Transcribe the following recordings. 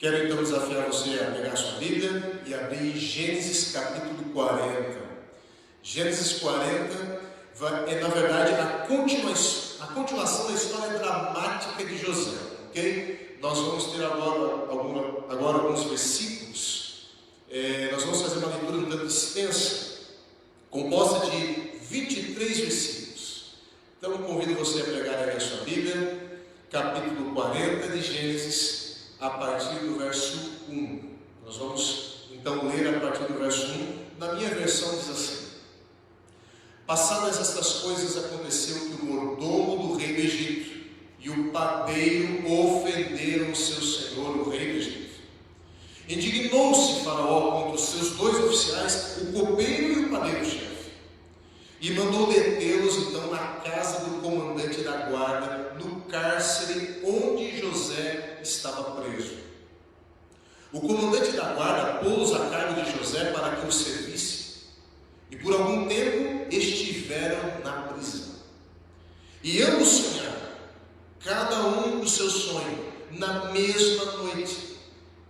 Quero então desafiar você a pegar a sua Bíblia e abrir Gênesis capítulo 40. Gênesis 40 é, na verdade, a continuação da história dramática de José, ok? Nós vamos ter agora alguns versículos. Nós vamos fazer uma leitura um tanto extensa, composta de 23 versículos. Então, eu convido você a pegar aí a sua Bíblia, capítulo 40 de Gênesis, a partir do verso 1. Nós vamos então ler a partir do verso 1. Na minha versão diz assim: passadas estas coisas, aconteceu que o mordomo do rei do Egito e o padeiro ofenderam o seu senhor, o rei do Egito. Indignou-se Faraó contra os seus dois oficiais, o copeiro e o padeiro-chefe, e mandou detê-los então na casa do comandante da guarda, no cárcere onde José estava preso. O comandante da guarda pôs a cargo de José para que o servisse, e por algum tempo estiveram na prisão. E ambos sonharam, cada um do seu sonho, na mesma noite,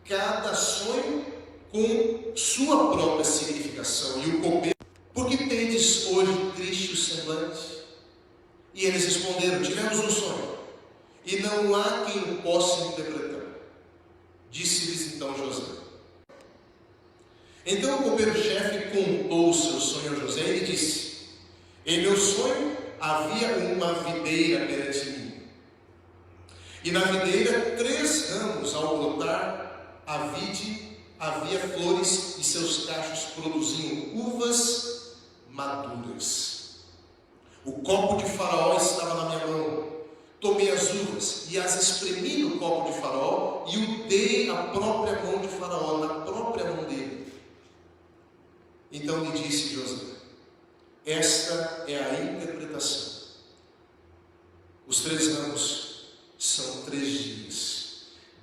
cada sonho com sua própria significação. E o copeiro: por que tendes hoje triste o semblante? E eles responderam: tivemos um sonho, e não há quem o possa interpretar. Disse-lhes então José. Então o copeiro-chefe contou o seu sonho a José e lhe disse: em meu sonho havia uma videira perante mim, e na videira 3 ramos. Ao brotar a vide havia flores, e seus cachos produziam uvas maduras. O copo de Faraó estava na minha mão. Tomei as uvas e as espremi no copo de Faraó e o dei à própria mão de Faraó, na própria mão dele. Então lhe disse José: esta é a interpretação. Os 3 ramos são 3 dias.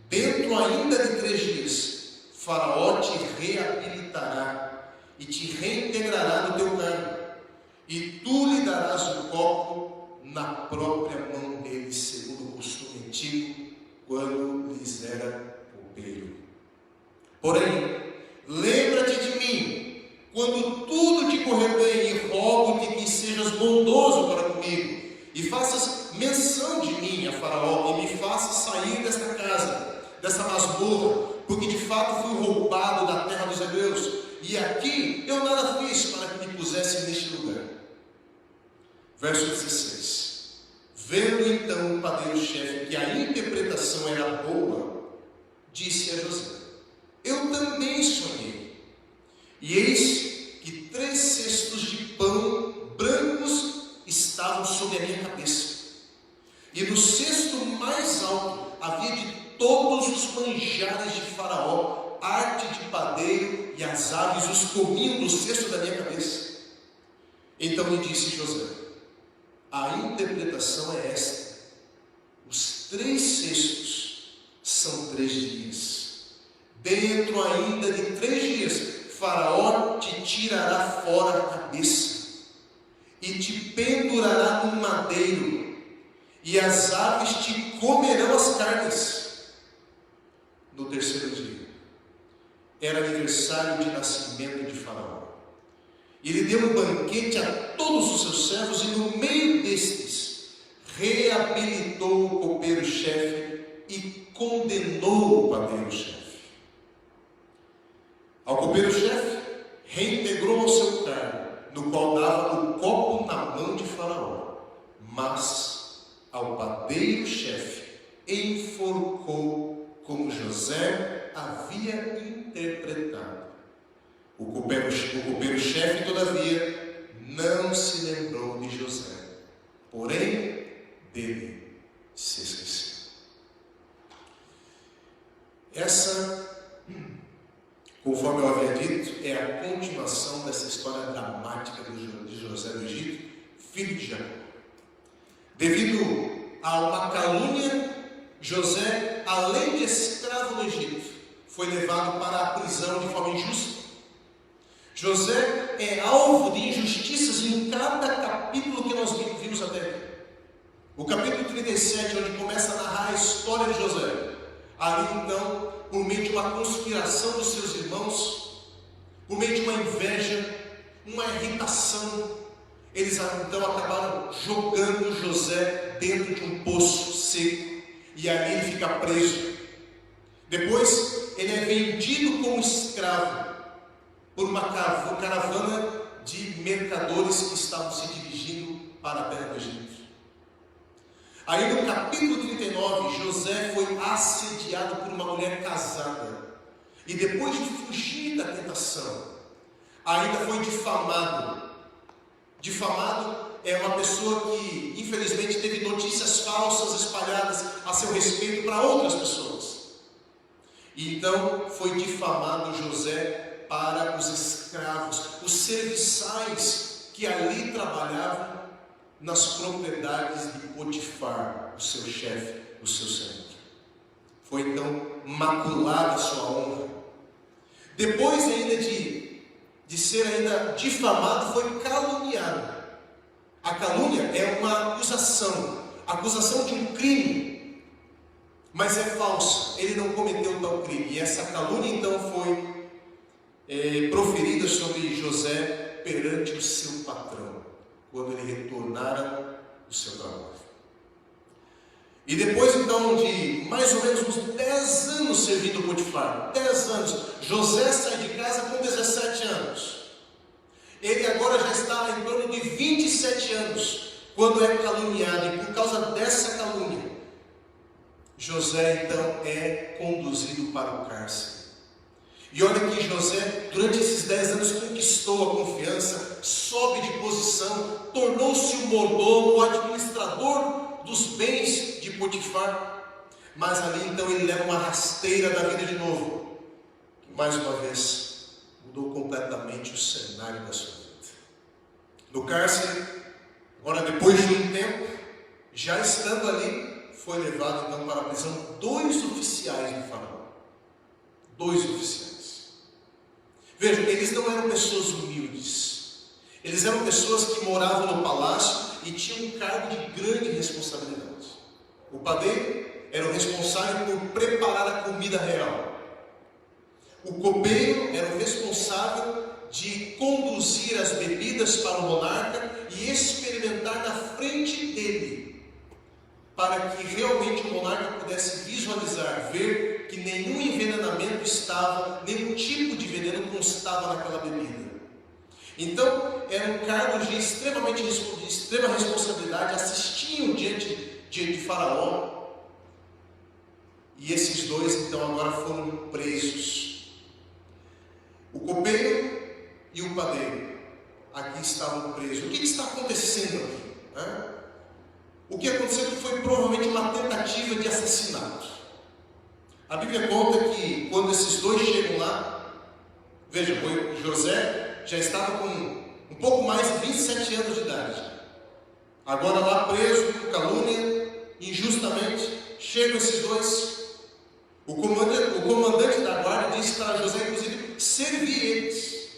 Dentro ainda de 3 dias, Faraó te reabilitará e te reintegrará no teu cargo, e tu lhe darás o copo na própria mão dele, segundo o costume antigo, quando lhes era copeiro. Porém, lembra-te de mim, quando tudo te correr bem, e rogo-te que sejas bondoso para comigo, e faças menção de mim a Faraó, e me faças sair desta casa, dessa masmorra, porque de fato fui roubado da terra dos hebreus, e aqui eu nada fiz para que me pusesse neste lugar. Verso 16. Vendo então o padeiro-chefe que a interpretação era boa, disse a José: eu também sonhei, e eis que 3 cestos de pão brancos estavam sobre a minha cabeça, e no cesto mais alto havia de todos os manjares de Faraó, arte de padeiro, e as aves os comiam do cesto da minha cabeça. Então lhe disse José: a interpretação é esta: os 3 cestos são 3 dias. Dentro ainda de 3 dias, Faraó te tirará fora a cabeça e te pendurará num madeiro, e as aves te comerão as carnes. No 3º dia, era aniversário de nascimento de Faraó. Ele deu um banquete a todos os seus servos, e no meio destes reabilitou o copeiro-chefe e condenou o padeiro-chefe. Ao copeiro-chefe reintegrou ao seu cargo, no qual dava o copo na mão de Faraó, mas ao padeiro-chefe enforcou como José havia interpretado. O copeiro-chefe, todavia, não se lembrou de José, porém dele se esqueceu. Essa, conforme eu havia dito, é a continuação dessa história dramática de José do Egito, filho de Jacó. Devido a uma calúnia, José, além de escravo no Egito, foi levado para a prisão de forma injusta. José é alvo de injustiças em cada capítulo que nós vimos até aqui. O capítulo 37, onde começa a narrar a história de José, Ali então, por meio de uma conspiração dos seus irmãos, por meio de uma inveja, uma irritação, eles então acabaram jogando José dentro de um poço seco, e ali ele fica preso. Depois ele é vendido como escravo por uma caravana de mercadores que estavam se dirigindo para a terra do Egito. Aí no capítulo 39, José foi assediado por uma mulher casada, e depois de fugir da tentação, ainda foi difamado. Difamado é uma pessoa que infelizmente teve notícias falsas espalhadas a seu respeito para outras pessoas. E então foi difamado José para os escravos, os serviçais que ali trabalhavam nas propriedades de Potifar, o seu chefe, o seu senhor. Foi então maculada a sua honra. Depois ainda de ser ainda difamado, foi caluniado. A calúnia é uma acusação de um crime, mas é falsa, ele não cometeu tal crime. E essa calúnia então foi proferida sobre José perante o seu patrão, quando ele retornara o seu trabalho. E depois então de mais ou menos uns 10 anos servindo Potifar, 10 anos, José sai de casa com 17 anos. Ele agora já está em torno de 27 anos, quando é caluniado, e por causa dessa calúnia, José então é conduzido para o cárcere. E olha que José, durante esses 10 anos, conquistou a confiança, sobe de posição, tornou-se o mordomo, o administrador dos bens de Potifar. Mas ali então ele leva uma rasteira da vida de novo, que mais uma vez mudou completamente o cenário da sua vida. No cárcere, agora depois de um tempo, já estando ali, foi levado então para a prisão 2 oficiais do faraó. 2 oficiais. Vejam, eles não eram pessoas humildes. Eles eram pessoas que moravam no palácio e tinham um cargo de grande responsabilidade. O padeiro era o responsável por preparar a comida real. O copeiro era o responsável de conduzir as bebidas para o monarca e experimentar na frente dele, para que realmente o monarca pudesse visualizar, ver que nenhum envenenamento estava, nenhum tipo de veneno constava naquela bebida. Então, era um cargo de extrema responsabilidade, assistiam diante de Faraó, e esses 2 então agora foram presos. O copeiro e o padeiro aqui estavam presos. O que está acontecendo aqui? O que aconteceu foi provavelmente uma tentativa de assassinato. A Bíblia conta que quando esses 2 chegam lá, veja, José já estava com um pouco mais de 27 anos de idade. Agora lá preso por calúnia, injustamente, chegam esses 2. O comandante da guarda disse para José, inclusive, servir eles.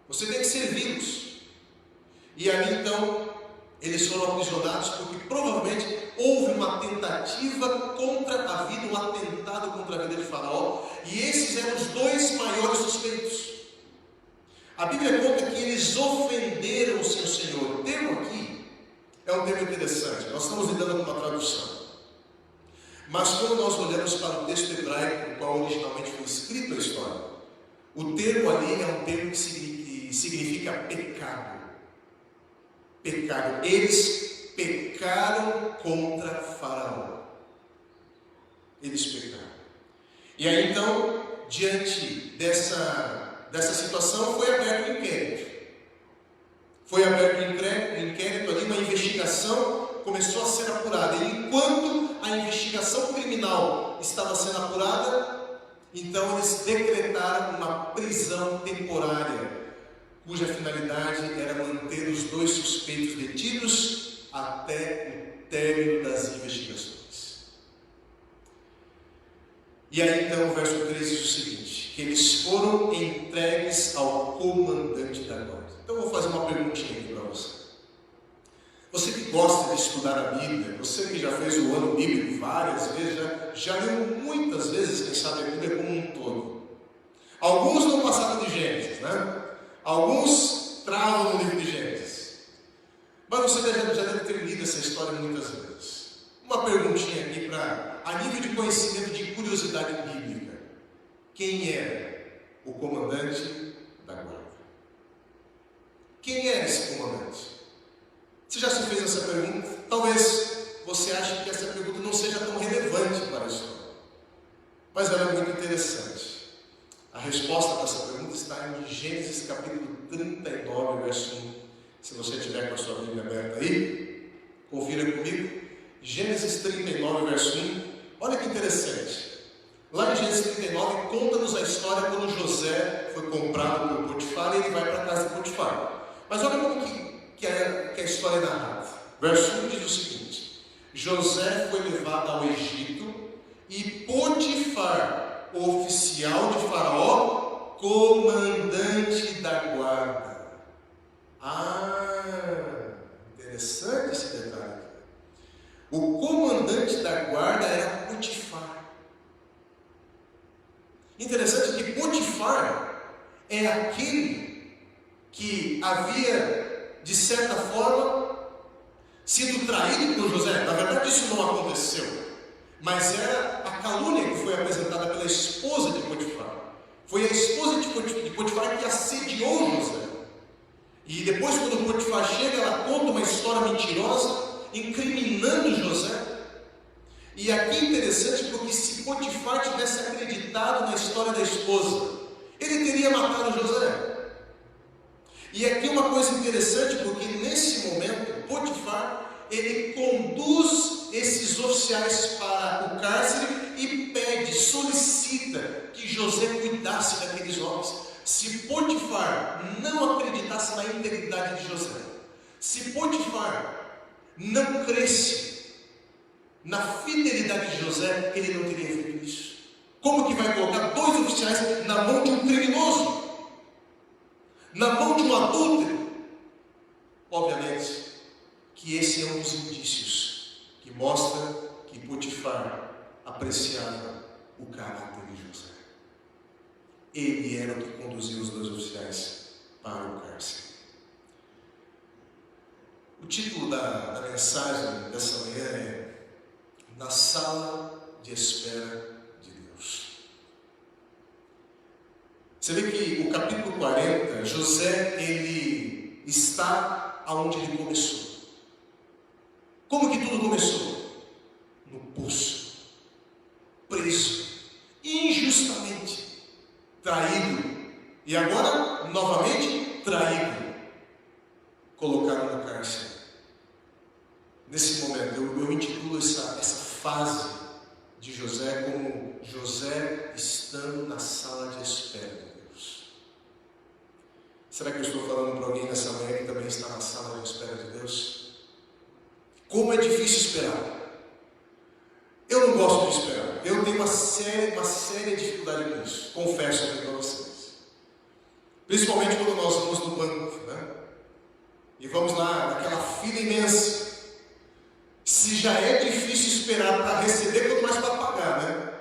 Você tem que servi-los. E ali então, eles foram aprisionados porque provavelmente houve uma tentativa contra a vida, um atentado contra a vida de Faraó. E esses eram os 2 maiores suspeitos. A Bíblia conta que eles ofenderam o seu Senhor. O termo aqui é um termo interessante. Nós estamos lidando com uma tradução. Mas quando nós olhamos para o texto hebraico, no qual originalmente foi escrita a história, o termo ali é um termo que significa pecado. Pecado. Eles pecaram contra Faraó. Eles pecaram. E aí então, diante dessa situação, foi aberto um inquérito. Foi aberto um inquérito ali, uma investigação começou a ser apurada. E enquanto a investigação criminal estava sendo apurada, então eles decretaram uma prisão temporária, cuja finalidade era manter os 2 suspeitos detidos até o término das investigações. E aí então o verso 13 diz o seguinte, que eles foram entregues ao comandante da guarda. Então eu vou fazer uma perguntinha aqui para você. Você que gosta de estudar a Bíblia, você que já fez o ano bíblico várias vezes, já leu muitas vezes, quem sabe, a Bíblia como um todo. Alguns não passaram de Gênesis, né? Alguns travam no livro de Gênesis. Mas você já deve ter lido essa história muitas vezes. Uma perguntinha aqui a nível de conhecimento, de curiosidade bíblica. Quem era o comandante da guarda? Quem era esse comandante? Você já se fez essa pergunta? Talvez você ache que essa pergunta não seja tão relevante para a história. Mas ela é muito interessante. A resposta para essa pergunta está em Gênesis capítulo 39, verso 1. Se você tiver com a sua Bíblia aberta aí, confira comigo. Gênesis 39, verso 1. Olha que interessante. Lá em Gênesis 39, conta-nos a história quando José foi comprado por Potifar e ele vai para a casa de Potifar. Mas olha como que a história é narrada. Verso 1 diz o seguinte: José foi levado ao Egito e Potifar, oficial de Faraó, comandante da guarda. Interessante esse detalhe. O comandante da guarda era Potifar. Interessante que Potifar é aquele que havia, de certa forma, sido traído por José. Na verdade, isso não aconteceu, mas era a calúnia que foi apresentada pela esposa de Potifar. Foi a esposa de Potifar que assediou José. E depois, quando Potifar chega, ela conta uma história mentirosa, incriminando José. E aqui é interessante porque se Potifar tivesse acreditado na história da esposa, ele teria matado José. E aqui uma coisa interessante, porque nesse momento Potifar, ele conduz esses oficiais para o cárcere e pede, solicita que José cuidasse daqueles homens. Se Potifar não acreditasse na integridade de José, se Potifar não cresce na fidelidade de José, ele não teria feito isso. Como que vai colocar dois oficiais na mão de um criminoso? Na mão de um adúltero? Obviamente que esse é um dos indícios que mostra que Potifar apreciava o caráter de José. Ele era o que conduziu os dois oficiais para o cárcere. O título da mensagem dessa manhã é Na Sala de Espera de Deus. Você vê que o capítulo 40, José, ele está aonde ele começou. Como que tudo começou? No poço, preso, injustamente, traído, e agora, novamente, traído, colocaram no cárcere. Nesse momento, eu intitulo essa fase de José como José estando na sala de espera de Deus. Será que eu estou falando para alguém nessa manhã que também está na sala de espera de Deus? Como é difícil esperar. Eu não gosto de esperar. Eu tenho uma séria dificuldade com isso. Confesso aqui para vocês. Principalmente quando nós vamos no banco, né? E vamos lá, naquela fila imensa. Se já é difícil esperar para receber, quanto mais para pagar, né?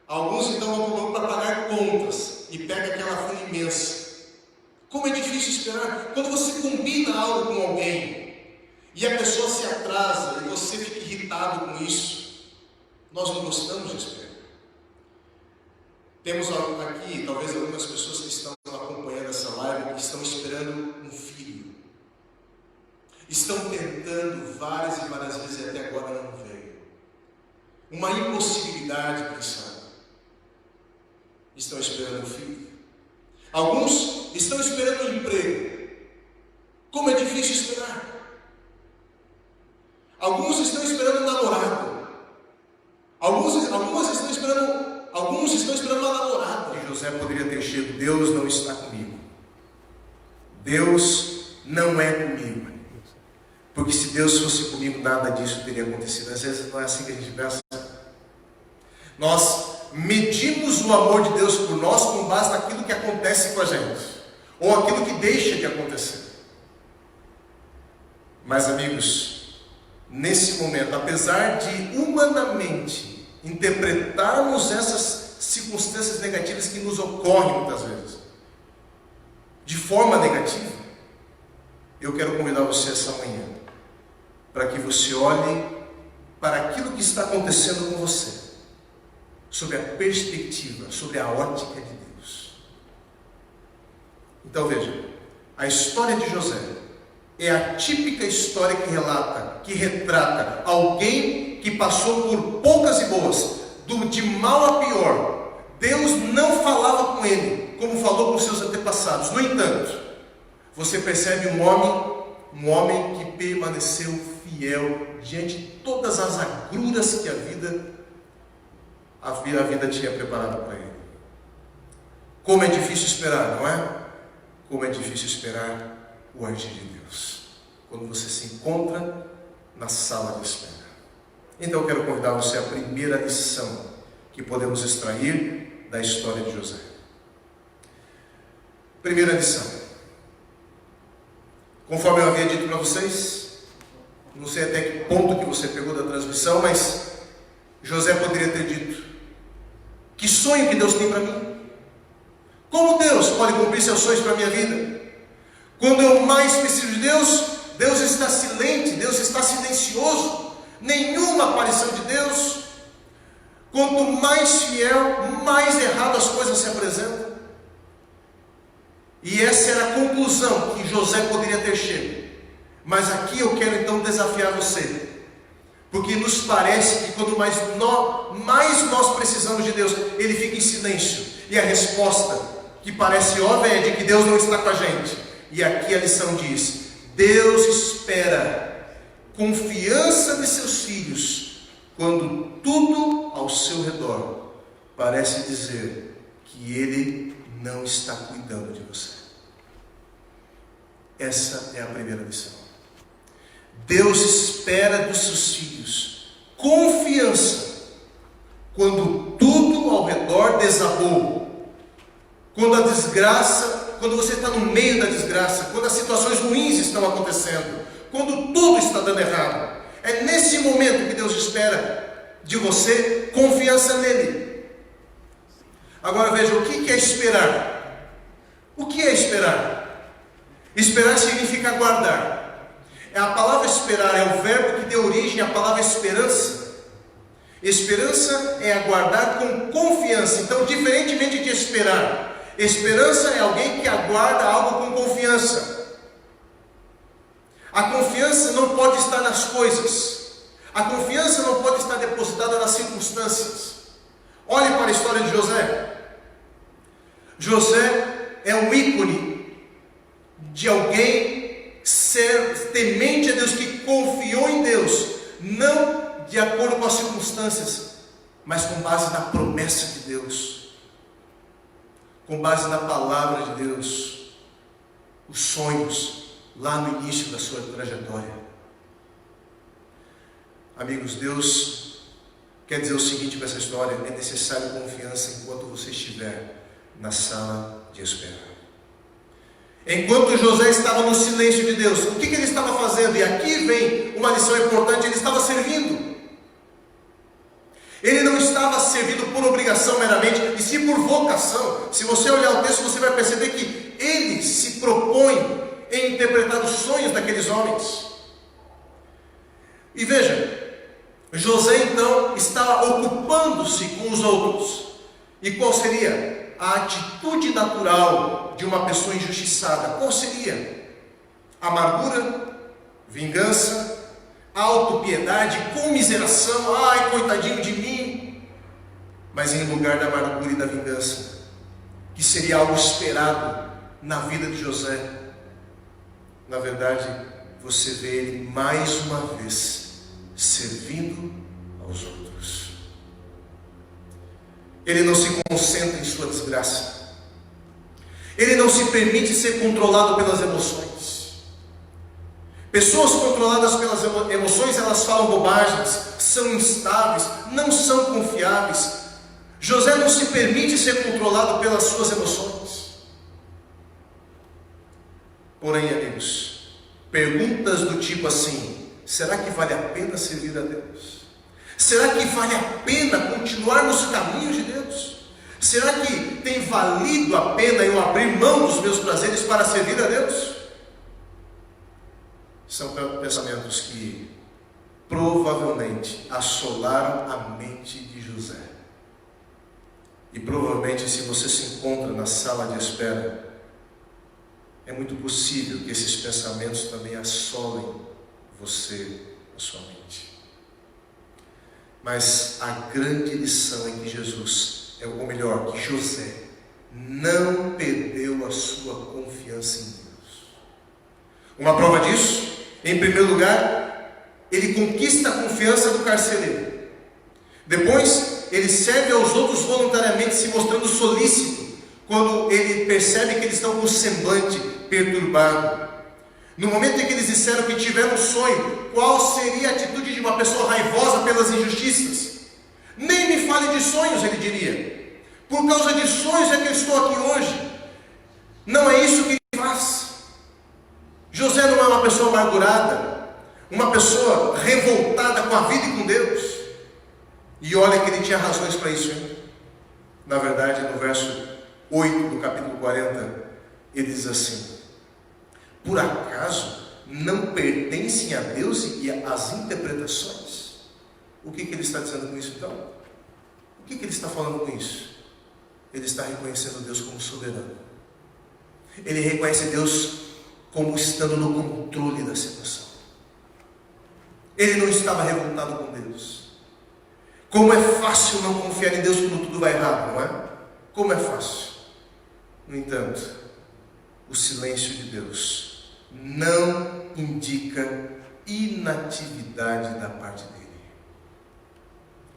Alguns então vão para o banco para pagar contas e pega aquela fila imensa. Como é difícil esperar. Quando você combina algo com alguém e a pessoa se atrasa e você fica irritado com isso, nós não gostamos de esperar. Temos aqui, talvez, algumas pessoas que estão acompanhando essa live, que estão esperando um filho. Estão tentando várias e várias vezes e até agora não veio. Uma impossibilidade, quem sabe. Estão esperando um filho. Alguns estão esperando um emprego. Como é difícil esperar. Alguns estão esperando um namorado. Alguns estão esperando uma namorada. E José poderia ter chego: Deus não está comigo. Deus não é comigo. Porque se Deus fosse comigo, nada disso teria acontecido. Às vezes não é assim que a gente pensa. Nós medimos o amor de Deus por nós com base naquilo que acontece com a gente, ou aquilo que deixa de acontecer. Mas, amigos, nesse momento, apesar de humanamente interpretarmos essas circunstâncias negativas que nos ocorrem muitas vezes de forma negativa, eu quero convidar você essa manhã para que você olhe para aquilo que está acontecendo com você sob a perspectiva, sobre a ótica de Deus. Então veja, a história de José é a típica história que retrata alguém que passou por poucas e boas, de mal a pior. Deus não falava com ele como falou com seus antepassados. No entanto, você percebe um homem que permaneceu fiel diante de todas as agruras que a vida tinha preparado para ele. Como é difícil esperar, não é? Como é difícil esperar o agir de Deus quando você se encontra na sala de espera. Então eu quero convidar você à primeira lição que podemos extrair da história de José. Primeira lição. Conforme eu havia dito para vocês, não sei até que ponto que você pegou da transmissão, mas José poderia ter dito: que sonho que Deus tem para mim? Como Deus pode cumprir seus sonhos para a minha vida? Quando eu mais preciso de Deus, Deus está silente, Deus está silencioso, nenhuma aparição de Deus. Quanto mais fiel, mais errado as coisas se apresentam. E essa era a conclusão que José poderia ter chegado. Mas aqui eu quero então desafiar você, porque nos parece que quanto mais nós precisamos de Deus, Ele fica em silêncio. E a resposta, que parece óbvia, é de que Deus não está com a gente. E aqui a lição diz: Deus espera confiança de seus filhos, quando tudo ao seu redor parece dizer que Ele não está cuidando de você. Essa é a primeira lição. Deus espera dos seus filhos confiança quando tudo ao redor desabou, quando a desgraça, quando você está no meio da desgraça, quando as situações ruins estão acontecendo, quando tudo está dando errado. É nesse momento que Deus espera de você confiança nele. Agora veja, o que é esperar? O que é esperar? Esperar significa aguardar. A palavra esperar é o verbo que deu origem à palavra esperança. Esperança é aguardar com confiança. Então, diferentemente de esperar, esperança é alguém que aguarda algo com confiança. A confiança não pode estar nas coisas. A confiança não pode estar depositada nas circunstâncias. Olhe para a história de José. José é um ícone de alguém ser temente a Deus, que confiou em Deus, não de acordo com as circunstâncias, mas com base na promessa de Deus, com base na palavra de Deus, os sonhos lá no início da sua trajetória. Amigos, Deus quer dizer o seguinte para essa história: é necessário confiança enquanto você estiver na sala de espera. Enquanto José estava no silêncio de Deus, o que ele estava fazendo? E aqui vem uma lição importante: ele estava servindo. Ele não estava servindo por obrigação meramente, e sim por vocação. Se você olhar o texto, você vai perceber que ele se propõe em interpretar os sonhos daqueles homens. E veja, José então estava ocupando-se com os outros. E qual seria a atitude natural de uma pessoa injustiçada? Qual seria? Amargura, vingança, autopiedade, comiseração. Ai, coitadinho de mim. Mas em lugar da amargura e da vingança, que seria algo esperado na vida de José, na verdade, você vê ele mais uma vez servindo aos outros. Ele não se concentra em sua desgraça. Ele não se permite ser controlado pelas emoções. Pessoas controladas pelas emoções, elas falam bobagens, são instáveis, não são confiáveis. José não se permite ser controlado pelas suas emoções. Porém, amigos, Perguntas do tipo assim: será que vale a pena servir a Deus? Será que vale a pena continuar nos caminhos de Deus? Será que tem valido a pena eu abrir mão dos meus prazeres para servir a Deus? São pensamentos que provavelmente assolaram a mente de José. E provavelmente, se você se encontra na sala de espera, é muito possível que esses pensamentos também assolem você, a sua mente. Mas a grande lição é que Jesus, ou melhor, que José não perdeu a sua confiança em Deus. Uma prova disso, em primeiro lugar, ele conquista a confiança do carcereiro. Depois, ele serve aos outros voluntariamente, se mostrando solícito, quando ele percebe que eles estão com o semblante perturbado. No momento em que eles disseram que tiveram um sonho, qual seria a atitude de uma pessoa raivosa pelas injustiças? Nem me fale de sonhos, ele diria. Por causa de sonhos é que eu estou aqui hoje. Não é isso que ele faz. José não é uma pessoa amargurada, uma pessoa revoltada com a vida e com Deus. E olha que ele tinha razões para isso, hein? Na verdade, no verso 8 do capítulo 40, ele diz assim: por acaso não pertencem a Deus e às interpretações? O que ele está dizendo com isso então? O que ele está falando com isso? Ele está reconhecendo Deus como soberano. Ele reconhece Deus como estando no controle da situação. Ele não estava revoltado com Deus. Como é fácil não confiar em Deus quando tudo vai errado, não é? Como é fácil. No entanto, o silêncio de Deus não indica inatividade da parte dele.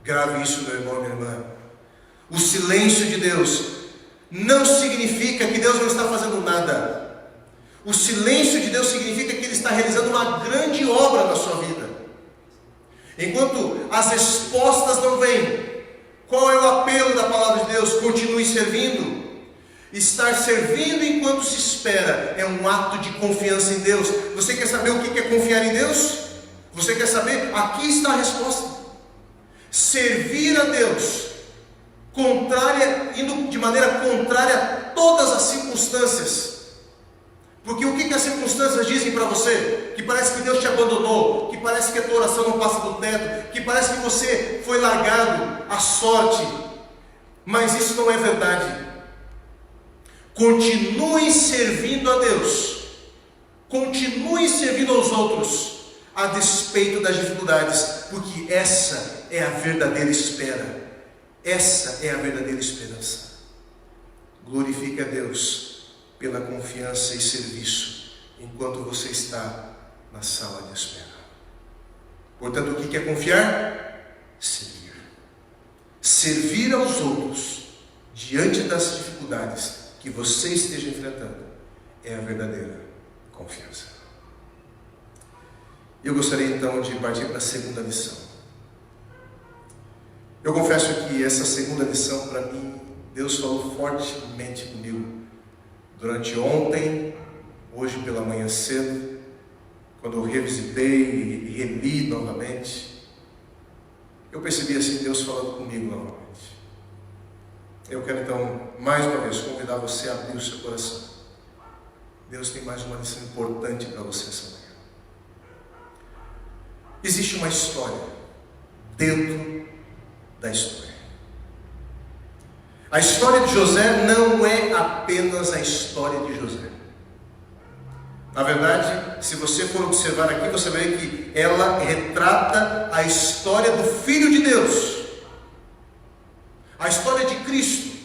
Grave isso, meu irmão, minha irmã. O silêncio de Deus não significa que Deus não está fazendo nada. O silêncio de Deus significa que Ele está realizando uma grande obra na sua vida. Enquanto as respostas não vêm, qual é o apelo da palavra de Deus? Continue servindo. Estar servindo enquanto se espera é um ato de confiança em Deus. Você quer saber o que é confiar em Deus? Você quer saber? Aqui está a resposta. Servir a Deus indo de maneira contrária a todas as circunstâncias. Porque o que as circunstâncias dizem para você? Que parece que Deus te abandonou, que parece que a tua oração não passa do teto, que parece que você foi largado à sorte. Mas isso não é verdade. Continue servindo a Deus, continue servindo aos outros, a despeito das dificuldades, porque essa é a verdadeira espera, essa é a verdadeira esperança. Glorifique a Deus pela confiança e serviço, enquanto você está na sala de espera. Portanto, o que é confiar? Servir. Servir aos outros, diante das dificuldades que você esteja enfrentando, é a verdadeira confiança. Eu gostaria então de partir para a segunda lição. Eu confesso que essa segunda lição, para mim, Deus falou fortemente comigo durante ontem, hoje pela manhã cedo, quando eu revisitei e reli novamente. Eu percebi assim Deus falando comigo novamente. Eu quero então, mais uma vez, convidar você a abrir o seu coração. Deus tem mais uma lição importante para você essa manhã. Existe uma história dentro da história. A história de José não é apenas a história de José. Na verdade, se você for observar aqui, você vai ver que ela retrata a história do Filho de Deus. A história de Cristo.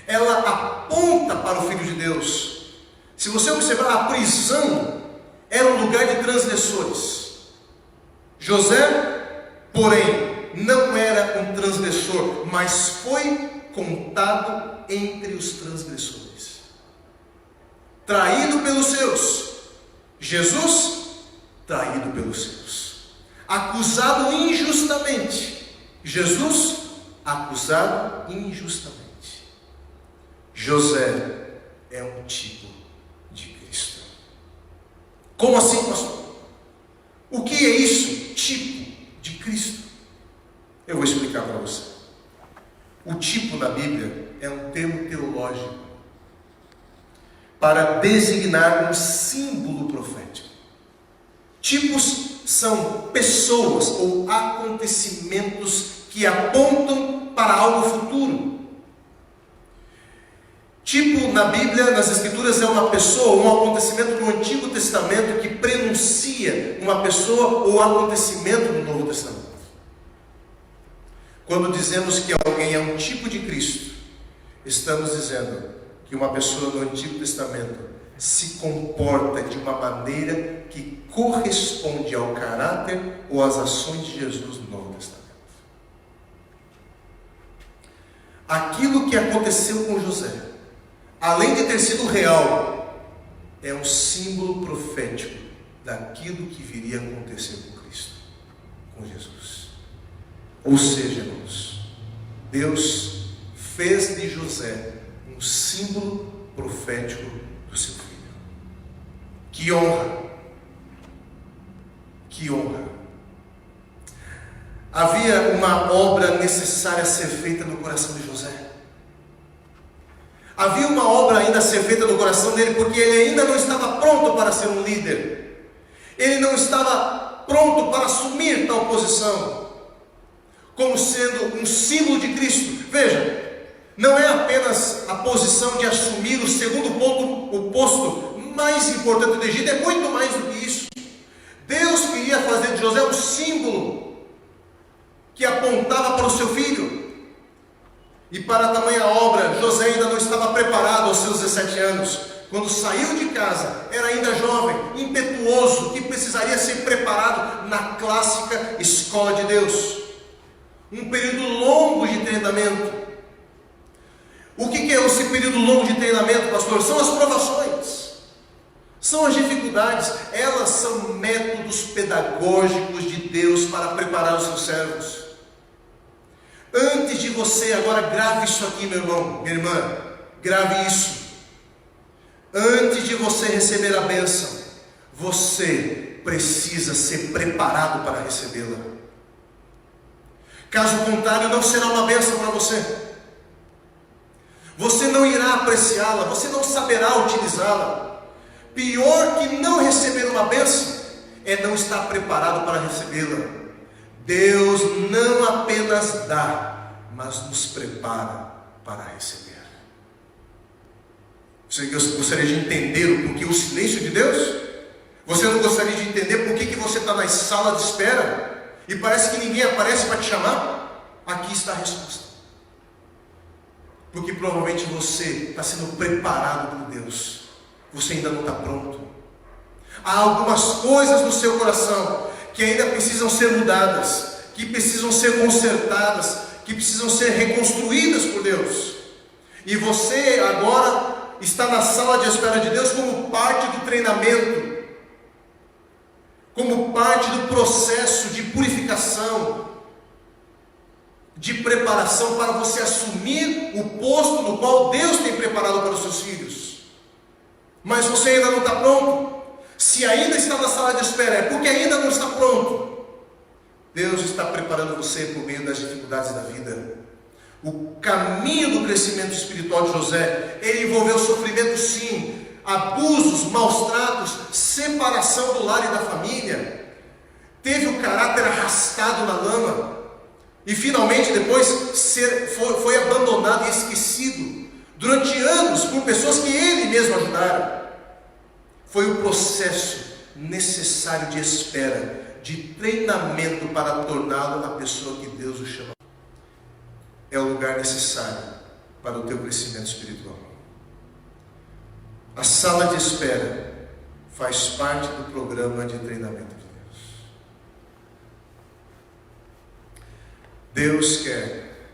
Ela aponta para o Filho de Deus. Se você observar, a prisão era um lugar de transgressores. José, porém, não era um transgressor, mas foi contado entre os transgressores. Traído pelos seus. Jesus, traído pelos seus. Acusado injustamente. Jesus, acusado injustamente. José é um tipo de Cristo. Como assim, pastor? O que é isso? Tipo de Cristo. Eu vou explicar para você. O tipo na Bíblia é um termo teológico para designar um símbolo profético. Tipos são pessoas ou acontecimentos que apontam para algo futuro. Tipo na Bíblia, nas Escrituras, é uma pessoa, um acontecimento do Antigo Testamento que prenuncia uma pessoa ou acontecimento do Novo Testamento. Quando dizemos que alguém é um tipo de Cristo, estamos dizendo que uma pessoa do Antigo Testamento se comporta de uma maneira que corresponde ao caráter ou às ações de Jesus no Novo Testamento. Aquilo que aconteceu com José, além de ter sido real, é um símbolo profético daquilo que viria a acontecer com Cristo, com Jesus. Ou seja, irmãos, Deus fez de José um símbolo profético do seu filho. Que honra! Que honra! Havia uma obra necessária a ser feita no coração de José. Havia uma obra ainda a ser feita no coração dele, porque ele ainda não estava pronto para ser um líder. Ele não estava pronto para assumir tal posição, como sendo um símbolo de Cristo. Veja, não é apenas a posição de assumir o segundo ponto, o posto mais importante do Egito, é muito mais do que isso. Deus queria fazer de José um símbolo que apontava para o seu filho. E para tamanha obra, José ainda não estava preparado aos seus 17 anos. Quando saiu de casa, era ainda jovem, impetuoso, que precisaria ser preparado na clássica escola de Deus. Um período longo de treinamento. O que é esse período longo de treinamento, pastor? São as provações, são as dificuldades. Elas são métodos pedagógicos de Deus para preparar os seus servos. Antes de você, agora grave isso aqui, meu irmão, minha irmã, grave isso. Antes de você receber a bênção, você precisa ser preparado para recebê-la. Caso contrário, não será uma bênção para você. Você não irá apreciá-la, você não saberá utilizá-la. Pior que não receber uma bênção é não estar preparado para recebê-la. Deus não apenas dá, mas nos prepara para receber. Você gostaria de entender o porquê o silêncio de Deus? Você não gostaria de entender por que você está na sala de espera e parece que ninguém aparece para te chamar? Aqui está a resposta. Porque provavelmente você está sendo preparado por Deus. Você ainda não está pronto. Há algumas coisas no seu coração que ainda precisam ser mudadas, que precisam ser consertadas, que precisam ser reconstruídas por Deus. E você agora está na sala de espera de Deus como parte do treinamento, como parte do processo de purificação, de preparação para você assumir o posto no qual Deus tem preparado para os seus filhos. Mas você ainda não está pronto. Se ainda está na sala de espera, é porque ainda não está pronto. Deus está preparando você por meio das dificuldades da vida. O caminho do crescimento espiritual de José, ele envolveu sofrimento, sim, abusos, maus tratos, separação do lar e da família. Teve o caráter arrastado na lama. E finalmente depois foi abandonado e esquecido durante anos por pessoas que ele mesmo ajudaram. Foi o processo necessário de espera, de treinamento para torná-lo a pessoa que Deus o chama. É o lugar necessário para o teu crescimento espiritual. A sala de espera faz parte do programa de treinamento de Deus. Deus quer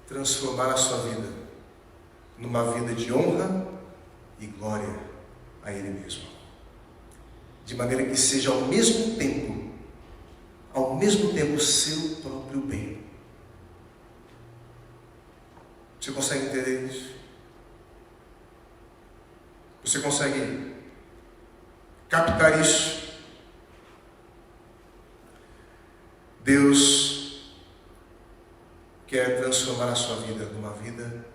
transformar a sua vida numa vida de honra e glória a Ele mesmo, de maneira que seja ao mesmo tempo seu próprio bem. Você consegue entender isso? Você consegue captar isso, Deus quer transformar a sua vida numa vida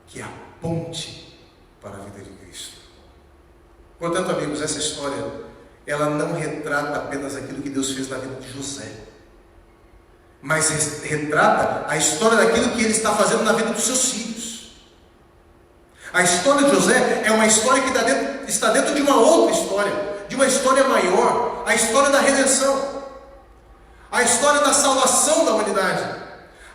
que aponte para a vida de Cristo. Portanto, amigos, essa história, ela não retrata apenas aquilo que Deus fez na vida de José, mas retrata a história daquilo que Ele está fazendo na vida dos seus filhos. A história de José é uma história que está dentro de uma outra história, de uma história maior, a história da redenção, a história da salvação da humanidade.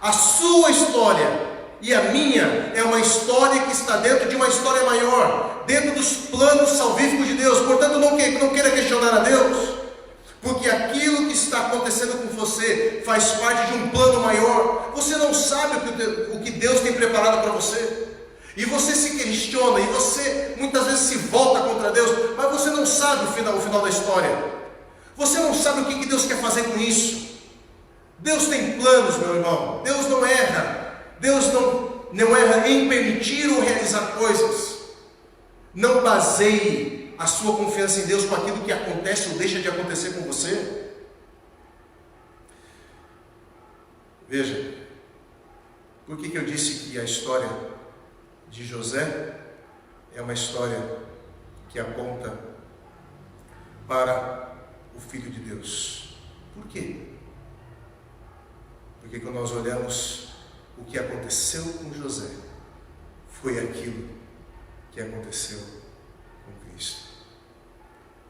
A sua história e a minha é uma história que está dentro de uma história maior, dentro dos planos salvíficos de Deus. Portanto, não queira questionar a Deus, porque aquilo que está acontecendo com você faz parte de um plano maior. Você não sabe o que Deus tem preparado para você, e você se questiona, e você muitas vezes se volta contra Deus, mas você não sabe o final da história. Você não sabe o que Deus quer fazer com isso. Deus tem planos, meu irmão. Deus não erra. Deus não erra em permitir ou realizar coisas. Não baseie a sua confiança em Deus com aquilo que acontece ou deixa de acontecer com você. Veja, por que eu disse que a história de José é uma história que aponta para o Filho de Deus? Por quê? Porque quando nós olhamos o que aconteceu com José, foi aquilo que aconteceu com Cristo.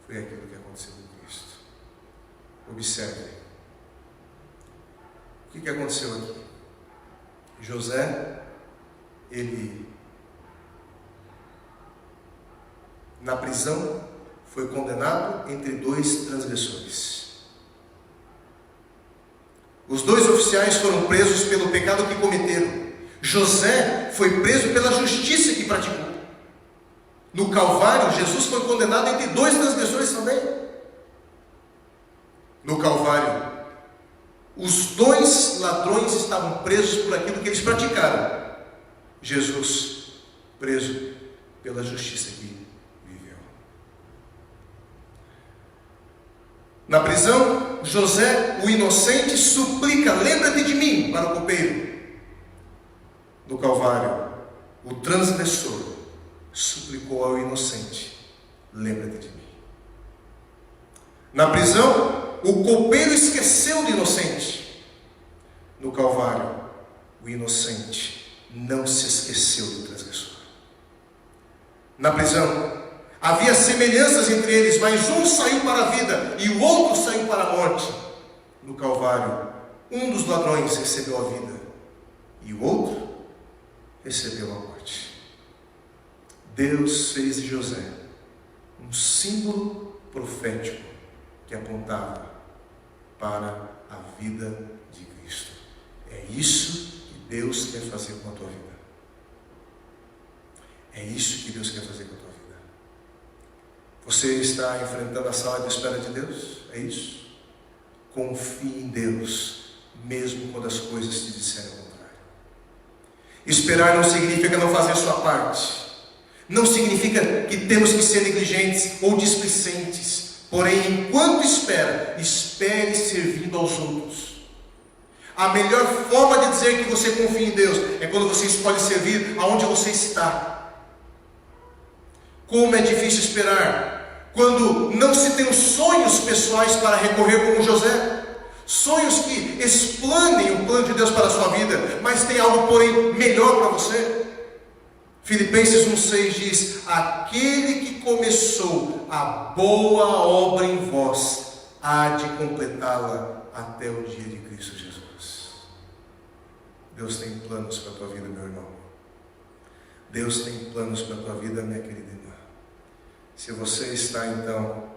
Foi aquilo que aconteceu com Cristo. Observe. O que aconteceu aqui? José, ele, na prisão, foi condenado entre dois transgressores. Os dois oficiais foram presos pelo pecado que cometeram. José foi preso pela justiça que praticou. No Calvário, Jesus foi condenado entre dois transgressores também. No Calvário, os dois ladrões estavam presos por aquilo que eles praticaram. Jesus, preso pela justiça que viveu. Na prisão, José, o inocente, suplica: lembra-te de mim, para o copeiro. No Calvário, o transgressor suplicou ao inocente: lembra-te de mim. Na prisão, o copeiro esqueceu do inocente. No Calvário, o inocente não se esqueceu do transgressor. Na prisão, havia semelhanças entre eles, mas um saiu para a vida e o outro saiu para a morte. No Calvário, um dos ladrões recebeu a vida e o outro recebeu a morte. Deus fez de José um símbolo profético que apontava para a vida de Cristo. É isso que Deus quer fazer com a tua vida. É isso que Deus quer fazer com a tua vida. Você está enfrentando a sala de espera de Deus? É isso? Confie em Deus, mesmo quando as coisas te disserem o contrário. Esperar não significa não fazer a sua parte. Não significa que temos que ser negligentes ou displicentes. Porém, enquanto espera, espere servindo aos outros. A melhor forma de dizer que você confia em Deus é quando você escolhe servir aonde você está. Como é difícil esperar quando não se tem os sonhos pessoais para recorrer, como José. Sonhos que explanem o plano de Deus para a sua vida, mas tem algo, porém, melhor para você. Filipenses 1,6 diz: aquele que começou a boa obra em vós há de completá-la até o dia de Cristo Jesus. Deus tem planos para a tua vida, meu irmão. Deus tem planos para a tua vida, minha querida irmã. Se você está então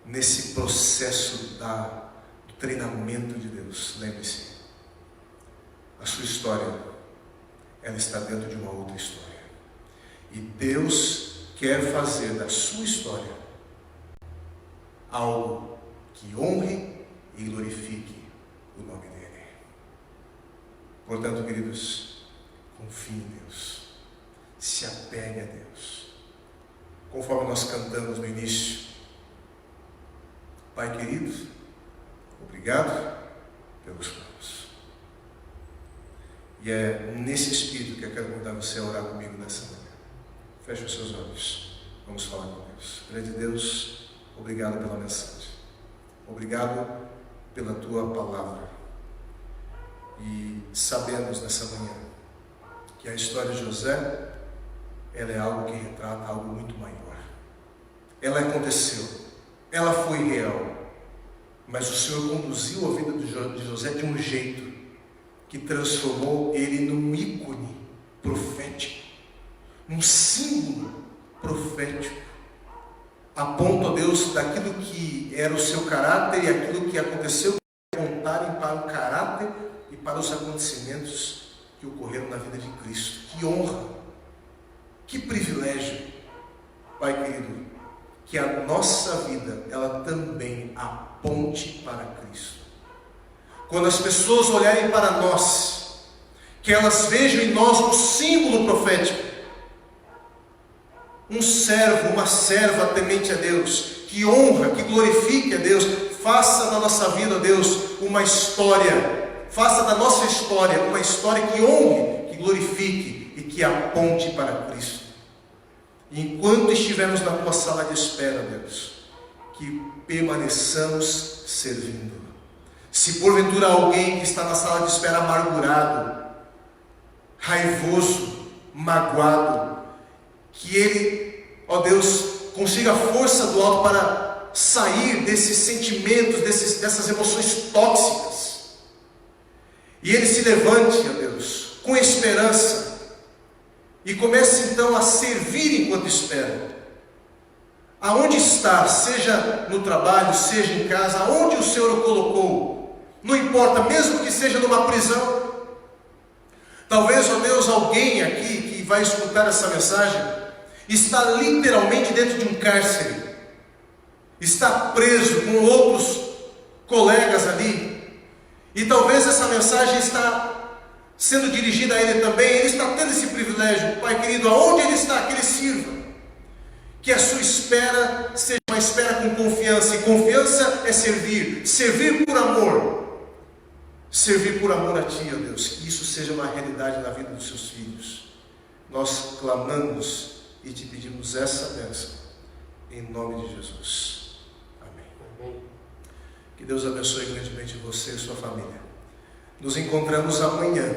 nesse processo do treinamento de Deus, lembre-se, a sua história, ela está dentro de uma outra história. E Deus quer fazer da sua história algo que honre e glorifique o nome dEle. Portanto, queridos, confie em Deus. Se apegue a Deus. Conforme nós cantamos no início, Pai querido, obrigado pelos planos. E é nesse espírito que eu quero convidar você a orar comigo nessa manhã. Feche os seus olhos. Vamos falar com Deus. Grande Deus, obrigado pela mensagem. Obrigado pela tua palavra. E sabemos nessa manhã que a história de José, ela é algo que retrata algo muito maior. Ela aconteceu, ela foi real, mas o Senhor conduziu a vida de José de um jeito que transformou ele num ícone profético, num símbolo profético, a ponto, ó Deus, daquilo que era o seu caráter e aquilo que aconteceu, apontarem para o caráter e para os acontecimentos que ocorreram na vida de Cristo. Que honra, que privilégio, Pai querido, que a nossa vida, ela também aponte para Cristo. Quando as pessoas olharem para nós, que elas vejam em nós um símbolo profético, um servo, uma serva temente a Deus, que honra, que glorifique a Deus. Faça da nossa vida, Deus, uma história, faça da nossa história uma história que honre, que glorifique e que aponte para Cristo. E enquanto estivermos na tua sala de espera, Deus, que permaneçamos servindo. Se porventura alguém que está na sala de espera amargurado, raivoso, magoado, que ele, ó Deus, consiga a força do alto para sair desses sentimentos, dessas emoções tóxicas, e ele se levante, ó Deus, com esperança, e comece então a servir enquanto espera. Aonde está, seja no trabalho, seja em casa, aonde o Senhor o colocou, não importa, mesmo que seja numa prisão. Talvez, ó Deus, alguém aqui que vai escutar essa mensagem está literalmente dentro de um cárcere, está preso com outros colegas ali, e talvez essa mensagem está sendo dirigida a ele também. Ele está tendo esse privilégio. Pai querido, aonde ele está, que ele sirva, que a sua espera seja uma espera com confiança, e confiança é servir, servir por amor, servir por amor a Ti, ó Deus, que isso seja uma realidade na vida dos seus filhos. Nós clamamos e Te pedimos essa bênção, em nome de Jesus. Amém. Que Deus abençoe grandemente você e sua família. Nos encontramos amanhã,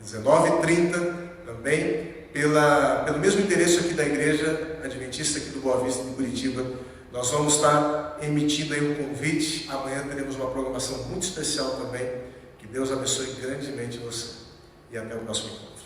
19h30, também, pelo mesmo endereço aqui da Igreja Adventista aqui do Boa Vista de Curitiba. Nós vamos estar emitindo aí um convite. Amanhã teremos uma programação muito especial também. Que Deus abençoe grandemente você. E até o próximo encontro.